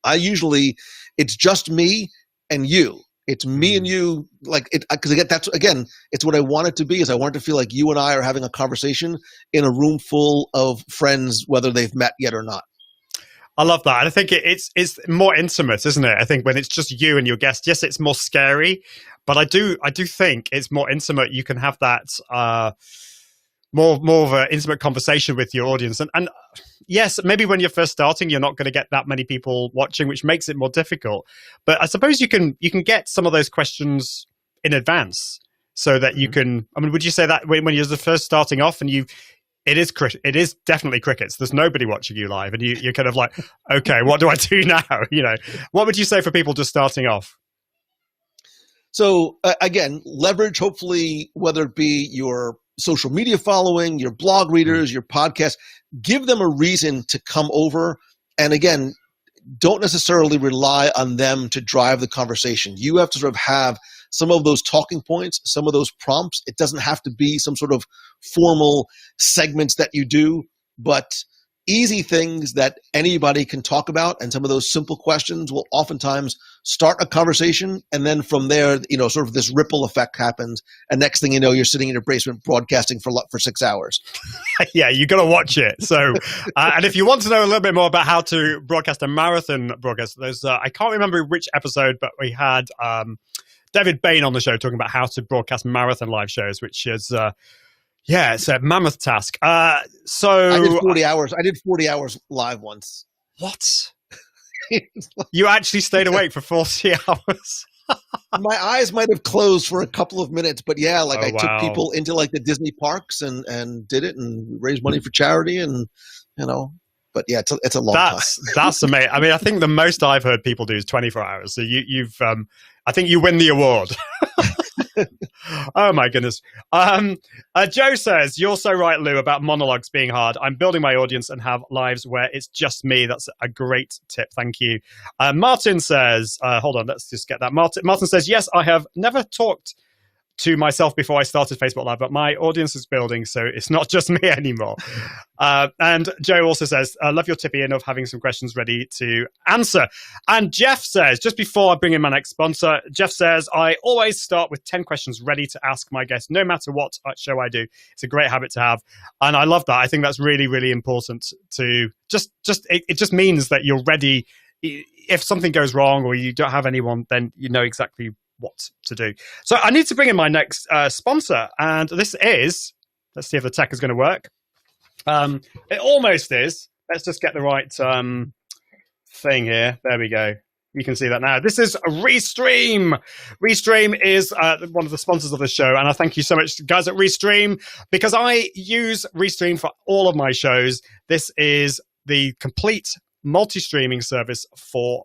It's just me and you. It's me and you, like, because again, it's what I want it to be. Is I want it to feel like you and I are having a conversation in a room full of friends, whether they've met yet or not. I love that. And I think it's more intimate, isn't it? I think when it's just you and your guest, yes, it's more scary, but I do think it's more intimate. You can have that more of an intimate conversation with your audience. And yes, maybe when you're first starting, you're not going to get that many people watching, which makes it more difficult. But I suppose you can get some of those questions in advance so that you can. I mean, would you say that when you're the first starting off and it is definitely crickets. There's nobody watching you live, and you're kind of like, okay, what do I do now? What would you say for people just starting off? So again, leverage, hopefully, whether it be your social media following, your blog readers, your podcast, give them a reason to come over. And again, don't necessarily rely on them to drive the conversation. You have to sort of have some of those talking points, some of those prompts. It doesn't have to be some sort of formal segments that you do, but easy things that anybody can talk about. And some of those simple questions will oftentimes start a conversation. And then from there, sort of this ripple effect happens. And next thing you know, you're sitting in your basement broadcasting for 6 hours. Yeah, you got to watch it. So, and if you want to know a little bit more about how to broadcast a marathon broadcast, there's, I can't remember which episode, but we had David Bain on the show talking about how to broadcast marathon live shows, which is, it's a mammoth task. So I did 40 hours. I did 40 hours live once. What? You actually stayed awake for 40 hours? My eyes might have closed for a couple of minutes, but yeah, I wow. took people into the Disney parks and did it and raised money for charity and, but yeah, it's a long time. That's amazing. I mean, I think the most I've heard people do is 24 hours. So you've, I think you win the award. Oh my goodness. Joe says, you're so right, Lou, about monologues being hard. I'm building my audience and have lives where it's just me. That's a great tip. Thank you. Martin says, hold on, let's just get that. Martin says, yes, I have never talked to myself before I started Facebook Live, but my audience is building, so it's not just me anymore. And Joe also says, I love your tip, Ian, of having some questions ready to answer. And Jeff says, just before I bring in my next sponsor, Jeff says, I always start with 10 questions ready to ask my guests, no matter what show I do. It's a great habit to have. And I love that. I think that's really, really important to it just means that you're ready. If something goes wrong or you don't have anyone, then you know exactly what to do. So I need to bring in my next sponsor, and this is, let's see if the tech is going to work. It almost is. Let's just get the right thing here. There we go. You can see that now. This is Restream. Restream is one of the sponsors of the show, and I thank you so much, guys, at Restream, because I use Restream for all of my shows. This is the complete multi-streaming service for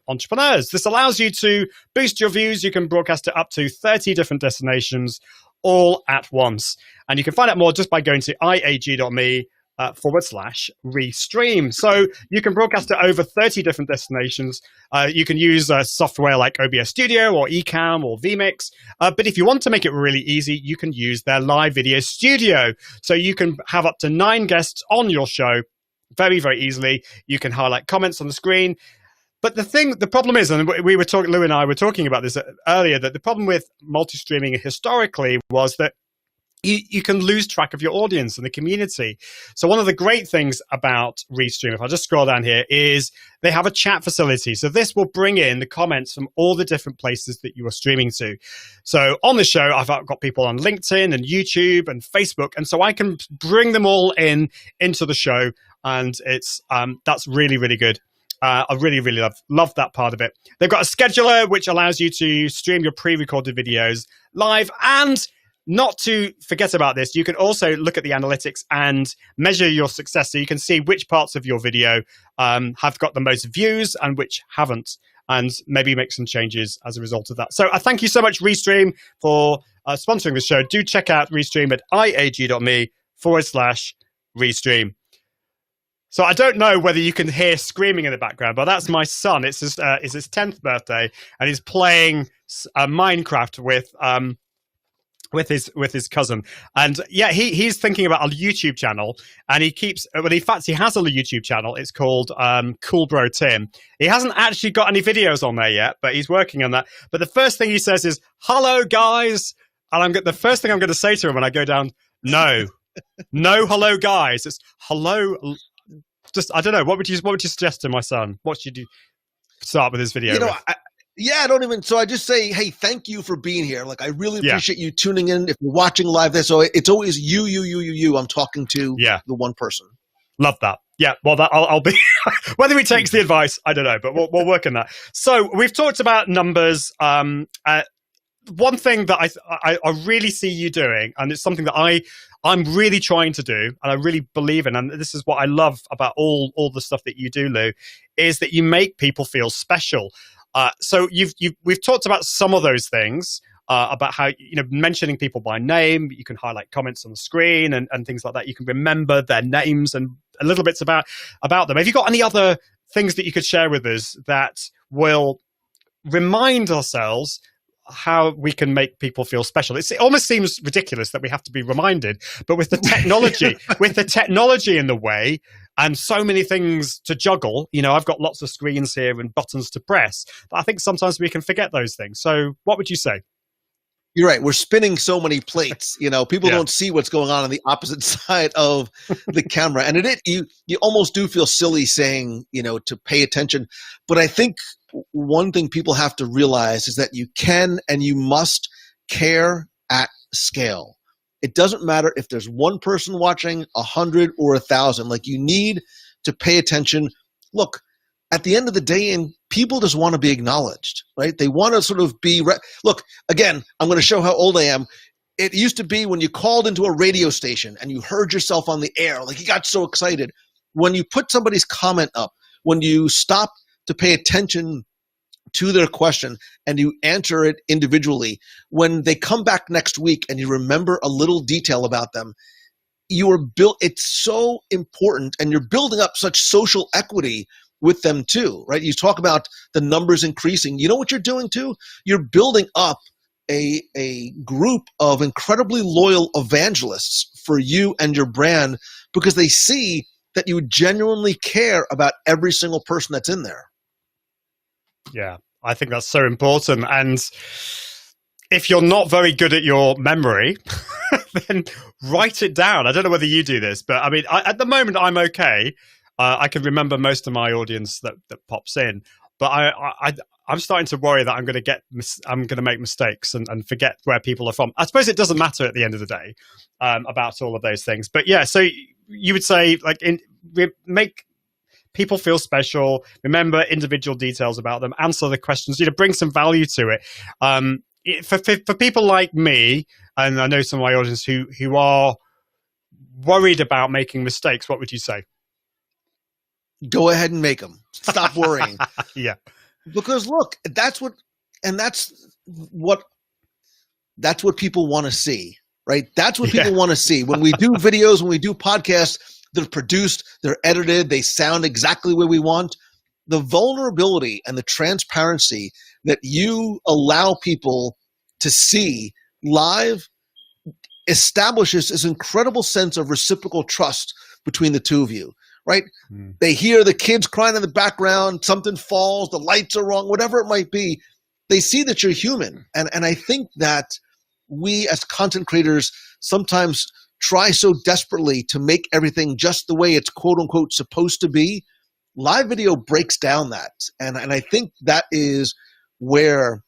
entrepreneurs. This allows you to boost your views. You can broadcast to up to 30 different destinations all at once. And you can find out more just by going to iag.me/Restream. So you can broadcast to over 30 different destinations. You can use software like OBS Studio or Ecamm or vMix. But if you want to make it really easy, you can use their live video studio. So you can have up to 9 guests on your show very, very easily. You can highlight comments on the screen. But the problem is, and we were talking, Lou and I were talking about this earlier, that the problem with multi-streaming historically was that you can lose track of your audience and the community. So one of the great things about Restream, if I just scroll down here, is they have a chat facility. So this will bring in the comments from all the different places that you are streaming to. So on the show, I've got people on LinkedIn and YouTube and Facebook. And so I can bring them all into the show. And it's that's really, really good. I really, really love that part of it. They've got a scheduler, which allows you to stream your pre-recorded videos live. And not to forget about this, you can also look at the analytics and measure your success. So you can see which parts of your video have got the most views and which haven't, and maybe make some changes as a result of that. So I thank you so much, Restream, for sponsoring the show. Do check out Restream at iag.me/Restream. So I don't know whether you can hear screaming in the background, but that's my son. It's his 10th birthday, and he's playing Minecraft with his cousin. And yeah, he's thinking about a YouTube channel, and he keeps, well, in fact, he has a YouTube channel. It's called Cool Bro Tim. He hasn't actually got any videos on there yet, but he's working on that. But the first thing he says is, "Hello, guys." And the first thing I'm going to say to him when I go down, no, hello, guys. It's hello. Just, I don't know. What would you suggest to my son? What should you start with his video? I don't even. So I just say, hey, thank you for being here. Like, I really appreciate you tuning in. If you're watching live there, so it's always you. I'm talking to the one person. Love that. Yeah, well, I'll be whether he takes the advice, I don't know, but we'll work on that. So we've talked about numbers. One thing that I really see you doing, and it's something that I'm really trying to do, and I really believe in, and this is what I love about all the stuff that you do, Lou, is that you make people feel special. So we've talked about some of those things. About how, mentioning people by name, you can highlight comments on the screen and things like that. You can remember their names and a little bits about them. Have you got any other things that you could share with us that will remind ourselves how we can make people feel special? It almost seems ridiculous that we have to be reminded, but with the technology in the way and so many things to juggle, I've got lots of screens here and buttons to press, but I think sometimes we can forget those things. So what would you say? You're right. We're spinning so many plates. People don't see what's going on the opposite side of the camera, and you almost do feel silly saying to pay attention. But I think one thing people have to realize is that you can and you must care at scale. It doesn't matter if there's one person watching, 100 or 1,000. Like, you need to pay attention. Look, at the end of the day, and people just want to be acknowledged, right? They want to sort of be look, again, I'm going to show how old I am. It used to be when you called into a radio station and you heard yourself on the air, like, you got so excited. When you put somebody's comment up, when you stop to pay attention to their question and you answer it individually, when they come back next week and you remember a little detail about them, it's so important, and you're building up such social equity with them too, right? You talk about the numbers increasing. You know what you're doing too? You're building up a group of incredibly loyal evangelists for you and your brand, because they see that you genuinely care about every single person that's in there. Yeah, I think that's so important. And if you're not very good at your memory, then write it down. I don't know whether you do this, but I mean, at the moment, I'm okay. I can remember most of my audience that pops in, but I'm starting to worry that I'm going to make mistakes and forget where people are from. I suppose it doesn't matter at the end of the day about all of those things. But yeah, so you would say, like, make people feel special, remember individual details about them, answer the questions, bring some value to it. For people like me, and I know some of my audience who are worried about making mistakes, what would you say? Go ahead and make them. Stop worrying. Yeah. Because look, that's what people want to see, right? That's what people want to see. When we do videos, when we do podcasts, they're produced, they're edited, they sound exactly where we want. The vulnerability and the transparency that you allow people to see live establishes this incredible sense of reciprocal trust between the two of you. Right? They hear the kids crying in the background, something falls, the lights are wrong, whatever it might be. They see that you're human. And I think that we as content creators sometimes try so desperately to make everything just the way it's quote unquote supposed to be. Live video breaks down that. And I think that is where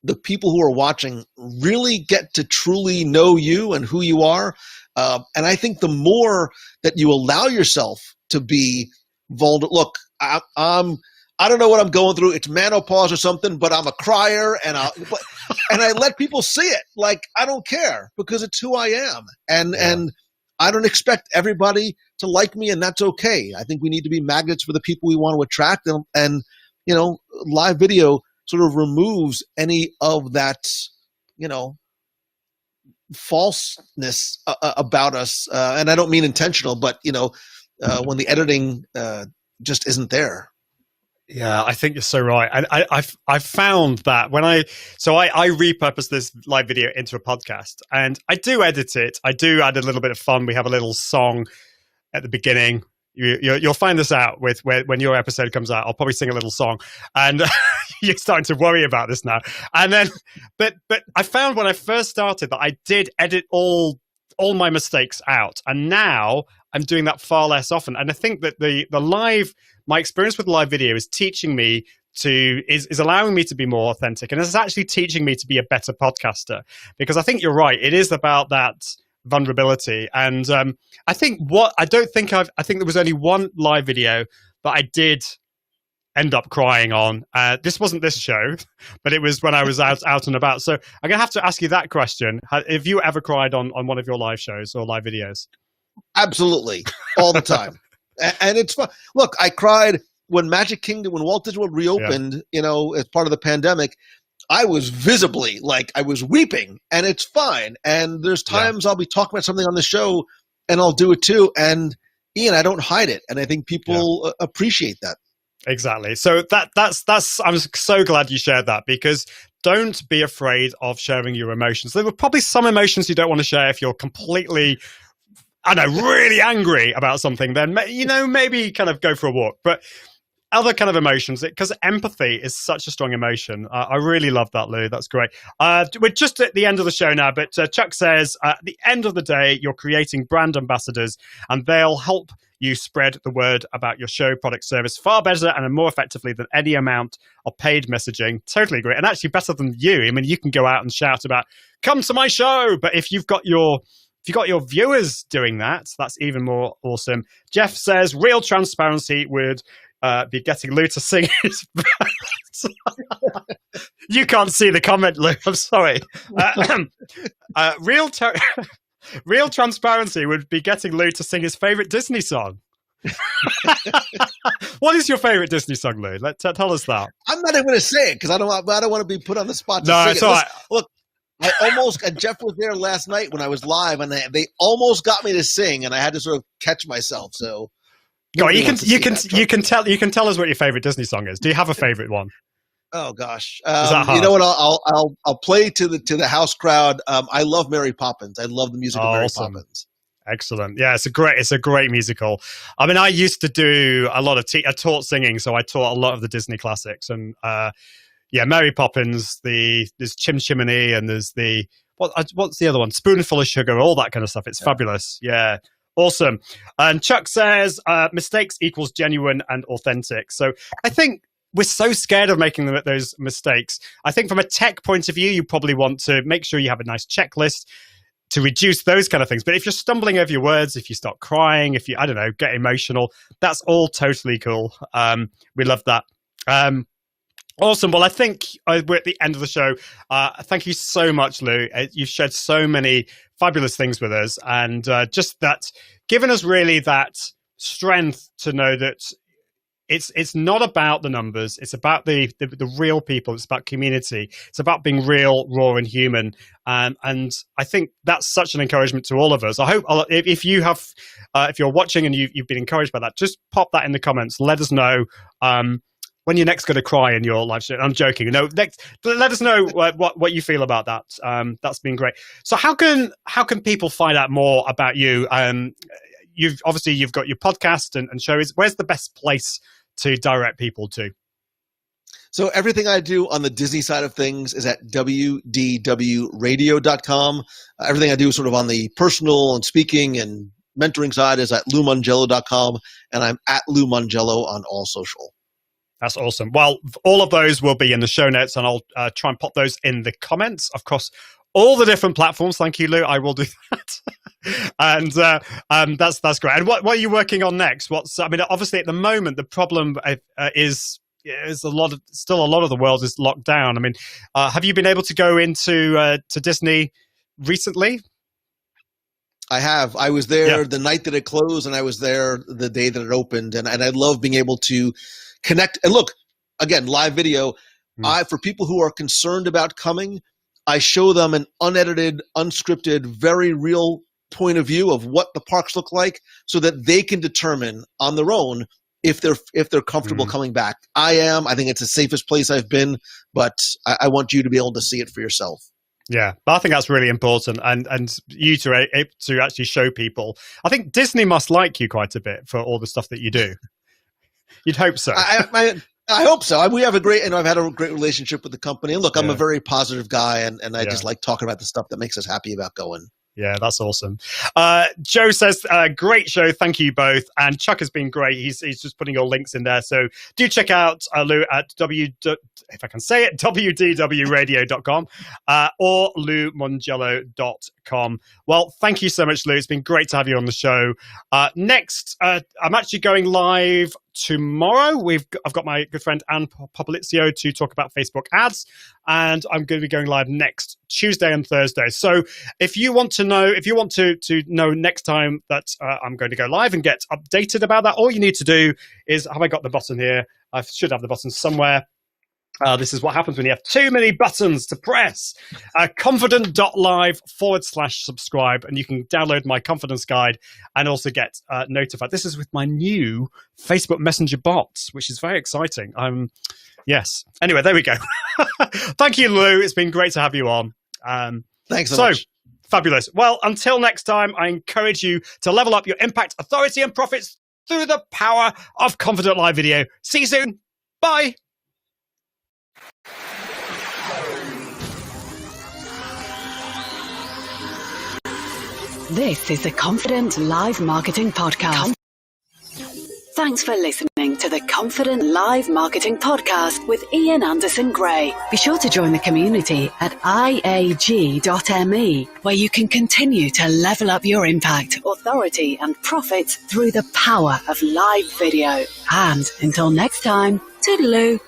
the people who are watching really get to truly know you and who you are. And I think the more that you allow yourself to be vulnerable, look, I don't know what I'm going through. It's menopause or something, but I'm a crier, and I let people see it. Like, I don't care, because it's who I am, and I don't expect everybody to like me, and that's okay. I think we need to be magnets for the people we want to attract, and live video sort of removes any of that, falseness about us, and I don't mean intentional, but when the editing just isn't there. Yeah, I think you're so right. And I've found that when I repurpose this live video into a podcast, and I do edit it. I do add a little bit of fun. We have a little song at the beginning. You'll find this out when your episode comes out. I'll probably sing a little song, and you're starting to worry about this now. And then, but I found when I first started that I did edit all my mistakes out, and now I'm doing that far less often. And I think that my experience with live video is teaching me is allowing me to be more authentic, and it's actually teaching me to be a better podcaster, because I think you're right. It is about that vulnerability. And I think I think there was only one live video that I did end up crying on. This wasn't this show, but it was when I was out and about. So I'm going to have to ask you that question. Have you ever cried on one of your live shows or live videos? Absolutely. All the time. And it's fun. Look, I cried when Magic Kingdom, when Walt Disney World reopened, as part of the pandemic. I was visibly, I was weeping, and it's fine. And there's times I'll be talking about something on the show, and I'll do it too. And Ian, I don't hide it. And I think people appreciate that. Exactly. So that's I'm so glad you shared that, because don't be afraid of sharing your emotions. There were probably some emotions you don't want to share if you're completely, really angry about something. Then, maybe kind of go for a walk. But other kind of emotions, because empathy is such a strong emotion. I really love that, Lou. That's great. We're just at the end of the show now, but Chuck says, at the end of the day, you're creating brand ambassadors, and they'll help you spread the word about your show, product, service far better and more effectively than any amount of paid messaging. Totally agree. And actually better than you. I mean, you can go out and shout about, come to my show. But if you've got your viewers doing that, that's even more awesome. Jeff says, real transparency would be getting Lou to sing his You can't see the comment, Lou. I'm sorry. Real transparency would be getting Lou to sing his favorite Disney song. What is your favorite Disney song, Lou? Tell us that. I'm not even going to say it because I don't want to be put on the spot to sing it's it. all right. Look, I almost, and Jeff was there last night when I was live, and they almost got me to sing, and I had to sort of catch myself. So, you can tell us what your favorite Disney song is. Do you have a favorite one? Oh gosh, is that hard? You know what? I'll play to the house crowd. I love Mary Poppins. I love the music of Mary Poppins. Excellent. Yeah, it's a great musical. I mean, I used to do a lot of I taught singing, so I taught a lot of the Disney classics, and Mary Poppins. There's Chim Chimney, and there's what's the other one? Spoonful of Sugar, all that kind of stuff. It's fabulous. Yeah. Awesome. And Chuck says, mistakes equals genuine and authentic. So I think we're so scared of making those mistakes. I think from a tech point of view, you probably want to make sure you have a nice checklist to reduce those kind of things. But if you're stumbling over your words, if you start crying, if you, get emotional, that's all totally cool. We love that. Awesome. Well, I think we're at the end of the show. Thank you so much, Lou. You've shared so many fabulous things with us, and just that, given us really that strength to know that it's not about the numbers. It's about the real people. It's about community. It's about being real, raw, and human. And I think that's such an encouragement to all of us. I hope if you're watching and you've been encouraged by that, just pop that in the comments. Let us know. When you're next going to cry in your live show. I'm joking. No, let us know what you feel about that. That's been great. So how can people find out more about you? You've got your podcast and shows. Where's the best place to direct people to? So everything I do on the Disney side of things is at wdwradio.com. Everything I do sort of on the personal and speaking and mentoring side is at loumongello.com, and I'm at Lou Mongello on all social. That's awesome. Well, all of those will be in the show notes, and I'll try and pop those in the comments. Of course, all the different platforms. Thank you, Lou. I will do that. And that's great. And what are you working on next? Obviously at the moment the problem is still a lot of the world is locked down. I mean, have you been able to go into to Disney recently? I have. I was there the night that it closed, and I was there the day that it opened, and I love being able to connect. And look, again, live video. For people who are concerned about coming, I show them an unedited, unscripted, very real point of view of what the parks look like, so that they can determine on their own if they're comfortable coming back. I think it's the safest place I've been, but I want you to be able to see it for yourself. Yeah, but I think that's really important, and you to actually show people. I think Disney must like you quite a bit for all the stuff that you do. You'd hope so. I hope so. I've had a great relationship with the company. And look, I'm a very positive guy, and I just like talking about the stuff that makes us happy about going. Yeah, that's awesome. Joe says, great show. Thank you both. And Chuck has been great. He's just putting your links in there. So do check out Lou at wdwradio.com or loumongello.com. gmail.com. Well, thank you so much, Lou. It's been great to have you on the show. Next, I'm actually going live tomorrow. I've got my good friend Anne Popolizio to talk about Facebook ads, and I'm going to be going live next Tuesday and Thursday. So if you want to know next time that I'm going to go live and get updated about that, all you need to do is, have I got the button here? I should have the button somewhere. This is what happens when you have too many buttons to press. Confident.live/subscribe, and you can download my confidence guide and also get notified. This is with my new Facebook Messenger bot, which is very exciting. Yes. Anyway, there we go. Thank you, Lou. It's been great to have you on. Thanks so much. Fabulous. Well, until next time, I encourage you to level up your impact, authority, and profits through the power of Confident Live Video. See you soon. Bye. This is the Confident Live Marketing Podcast. Thanks for listening to the Confident Live Marketing Podcast with Ian Anderson Gray. Be sure to join the community at iag.me, where you can continue to level up your impact, authority, and profits through the power of live video. And until next time, toodaloo.